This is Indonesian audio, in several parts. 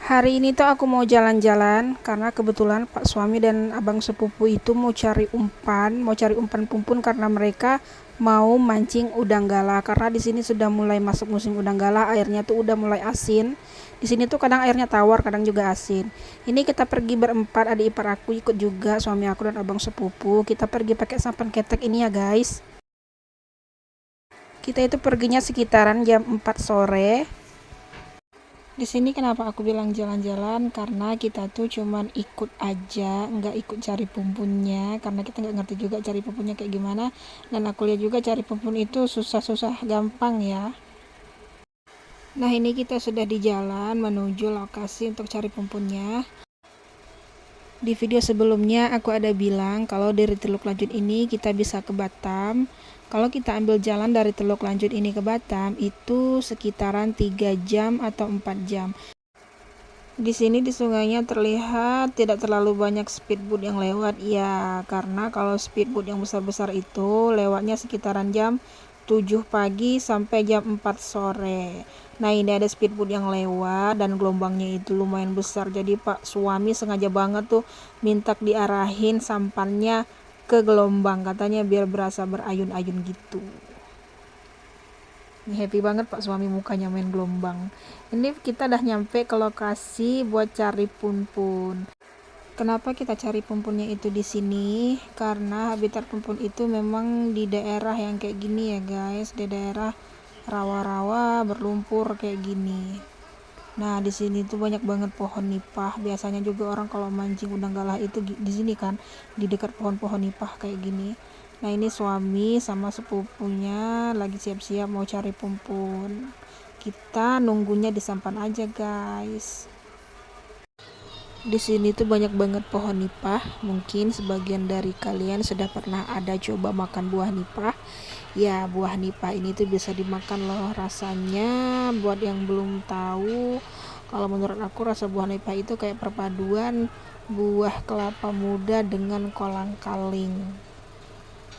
Hari ini tuh aku mau jalan-jalan karena kebetulan Pak suami dan abang sepupu itu mau cari umpan pumpun karena mereka mau mancing udang gala. Karena di sini sudah mulai masuk musim udang gala, airnya tuh udah mulai asin. Di sini tuh kadang airnya tawar, kadang juga asin. Ini kita pergi berempat, adik ipar aku ikut juga, suami aku dan abang sepupu. Kita pergi pakai sampan ketek ini ya guys. Kita itu perginya sekitaran jam 4 sore. Di sini kenapa aku bilang jalan-jalan, karena kita tuh cuman ikut aja, nggak ikut cari pumpunnya, karena kita nggak ngerti juga cari pumpunnya kayak gimana. Dan aku lihat juga cari pumpun itu susah-susah gampang ya. Nah, ini kita sudah di jalan menuju lokasi untuk cari pumpunnya. Di video sebelumnya aku ada bilang kalau dari Teluk Lanjut ini kita bisa ke Batam. Kalau kita ambil jalan dari Teluk Lanjut ini ke Batam itu sekitaran 3 jam atau 4 jam. Di sini di sungainya terlihat tidak terlalu banyak speedboat yang lewat ya, karena kalau speedboat yang besar-besar itu lewatnya sekitaran jam 7 pagi sampai jam 4 sore. Nah, ini ada speedboat yang lewat dan gelombangnya itu lumayan besar. Jadi Pak suami sengaja banget tuh minta diarahin sampannya ke gelombang, katanya biar berasa berayun-ayun gitu. Ini happy banget Pak suami mukanya main gelombang. Ini kita udah nyampe ke lokasi buat cari pumpun. Kenapa kita cari pumpunnya itu di sini? Karena habitat pumpun itu memang di daerah yang kayak gini ya guys, di daerah rawa-rawa berlumpur kayak gini. Nah, di sini tuh banyak banget pohon nipah. Biasanya juga orang kalau mancing udang galah itu di sini kan, di dekat pohon-pohon nipah kayak gini. Nah, ini suami sama sepupunya lagi siap-siap mau cari pumpun. Kita nunggunya di sampan aja, guys. Di sini tuh banyak banget pohon nipah. Mungkin sebagian dari kalian sudah pernah ada coba makan buah nipah. Ya, buah nipah ini tuh bisa dimakan loh. Rasanya buat yang belum tahu, kalau menurut aku rasa buah nipah itu kayak perpaduan buah kelapa muda dengan kolang-kaling.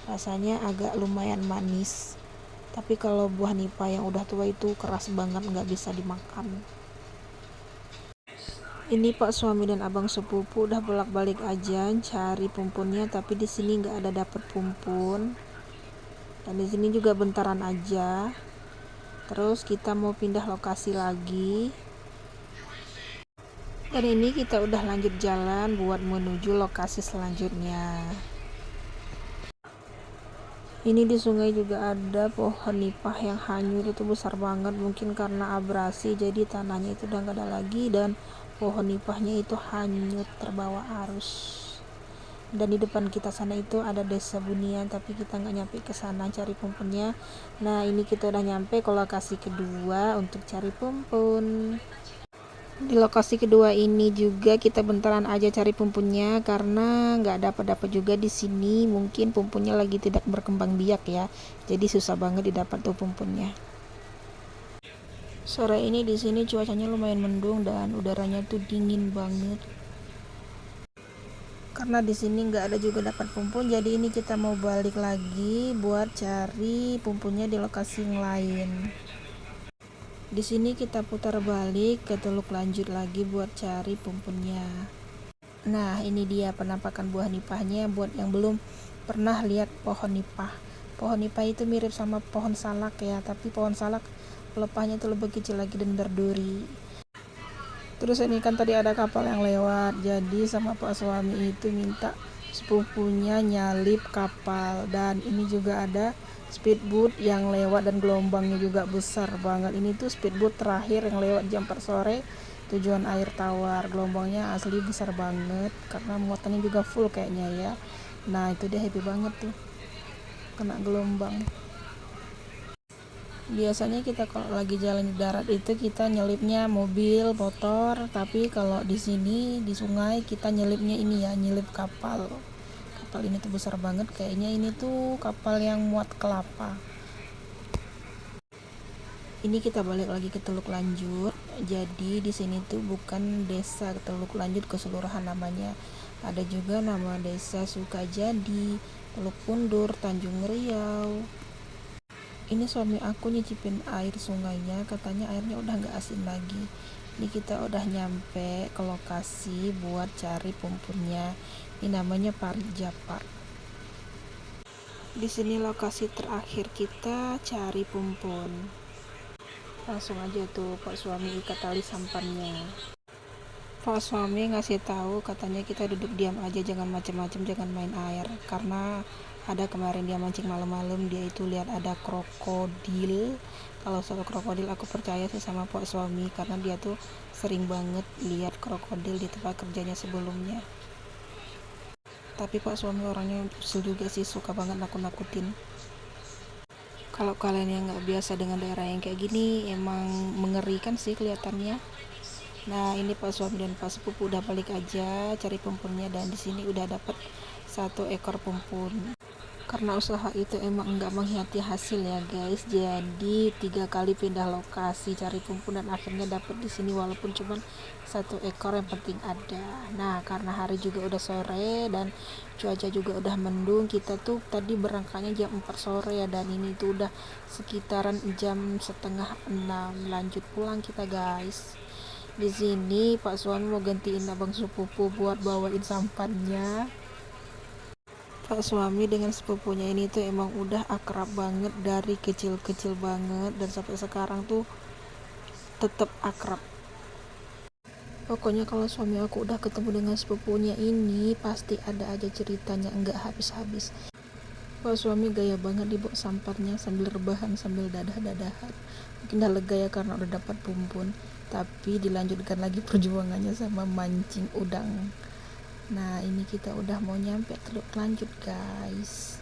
Rasanya agak lumayan manis. Tapi kalau buah nipah yang udah tua itu keras banget, nggak bisa dimakan. Ini Pak suami dan abang sepupu udah bolak-balik aja cari pumpunnya, tapi di sini nggak ada dapet pumpun. Dan di sini juga bentaran aja. Terus kita mau pindah lokasi lagi. Dan ini kita udah lanjut jalan buat menuju lokasi selanjutnya. Ini di sungai juga ada pohon nipah yang hanyut, itu besar banget, mungkin karena abrasi jadi tanahnya itu udah gak ada lagi dan pohon nipahnya itu hanyut terbawa arus. Dan di depan kita sana itu ada desa Bunian, tapi kita nggak nyampe ke sana cari pumpunnya. Nah, ini kita udah nyampe ke lokasi kedua untuk cari pumpun. Di lokasi kedua ini juga kita bentaran aja cari pumpunnya karena nggak dapat juga di sini. Mungkin pumpunnya lagi tidak berkembang biak ya, jadi susah banget didapat tuh pumpunnya. Sore ini di sini cuacanya lumayan mendung dan udaranya tuh dingin banget. Karena di sini nggak ada juga dapat pumpun, jadi ini kita mau balik lagi buat cari pumpunnya di lokasi yang lain. Di sini kita putar balik ke Teluk Lanjut lagi buat cari pumpunnya. Nah, ini dia penampakan buah nipahnya buat yang belum pernah lihat pohon nipah. Pohon nipah itu mirip sama pohon salak ya, tapi pohon salak pelepahnya itu lebih kecil lagi dan berduri. Terus ini kan tadi ada kapal yang lewat, jadi sama Pak suami itu minta sepupunya nyalip kapal. Dan ini juga ada speedboat yang lewat dan gelombangnya juga besar banget. Ini tuh speedboat terakhir yang lewat jam 4 sore, tujuan air tawar. Gelombangnya asli besar banget karena muatannya juga full kayaknya ya. Nah, itu dia happy banget tuh kena gelombang. Biasanya kita kalau lagi jalan di darat itu kita nyelipnya mobil, motor, tapi kalau di sini di sungai kita nyelipnya ini ya, nyelip kapal. Kapal ini tuh besar banget, kayaknya ini tuh kapal yang muat kelapa. Ini kita balik lagi ke Teluk Lanjut. Jadi di sini tuh bukan desa Teluk Lanjut keseluruhan namanya. Ada juga nama desa Sukajadi, Teluk Pundur, Tanjung Riau. Ini suami aku nyicipin air sungainya, katanya airnya udah gak asin lagi. Ini kita udah nyampe ke lokasi buat cari pumpunnya. Ini namanya Parit Japar. Di sini lokasi terakhir kita cari pumpun. Langsung aja tuh Pak suami ikat tali sampannya. Pak suami ngasih tahu katanya kita duduk diam aja, jangan macem-macem, jangan main air, karena ada kemarin dia mancing malam-malam, dia itu lihat ada krokodil. Kalau soal krokodil aku percaya sih sama Pak suami, karena dia tuh sering banget lihat krokodil di tempat kerjanya sebelumnya. Tapi Pak suami orangnya usil juga sih, suka banget nakut-nakutin. Kalau kalian yang nggak biasa dengan daerah yang kayak gini, emang mengerikan sih kelihatannya. Nah, ini Pak suami dan Pak sepupu udah balik aja cari pumpunnya, dan di sini udah dapat 1 ekor pumpun. Karena usaha itu emang nggak mengkhianati hasil ya guys, jadi 3 kali pindah lokasi cari pumpun dan akhirnya dapat di sini, walaupun cuma 1 ekor, yang penting ada. Nah, karena hari juga udah sore dan cuaca juga udah mendung, kita tuh tadi berangkatnya jam 4 sore ya, dan ini tuh udah sekitaran jam setengah 6 lanjut pulang kita guys. Di sini Pak suami mau gantiin abang sepupu buat bawain sampannya. Pak suami dengan sepupunya ini tuh emang udah akrab banget dari kecil-kecil banget, dan sampai sekarang tuh tetap akrab. Pokoknya kalau suami aku udah ketemu dengan sepupunya ini pasti ada aja ceritanya, enggak habis-habis. Pak suami gaya banget dibawa samparnya sambil rebahan, sambil dadah-dadahan. Mungkin dah lega ya karena udah dapat pumpun, tapi dilanjutkan lagi perjuangannya sama mancing udang. Nah, ini kita udah mau nyampe Teluk Lanjut guys.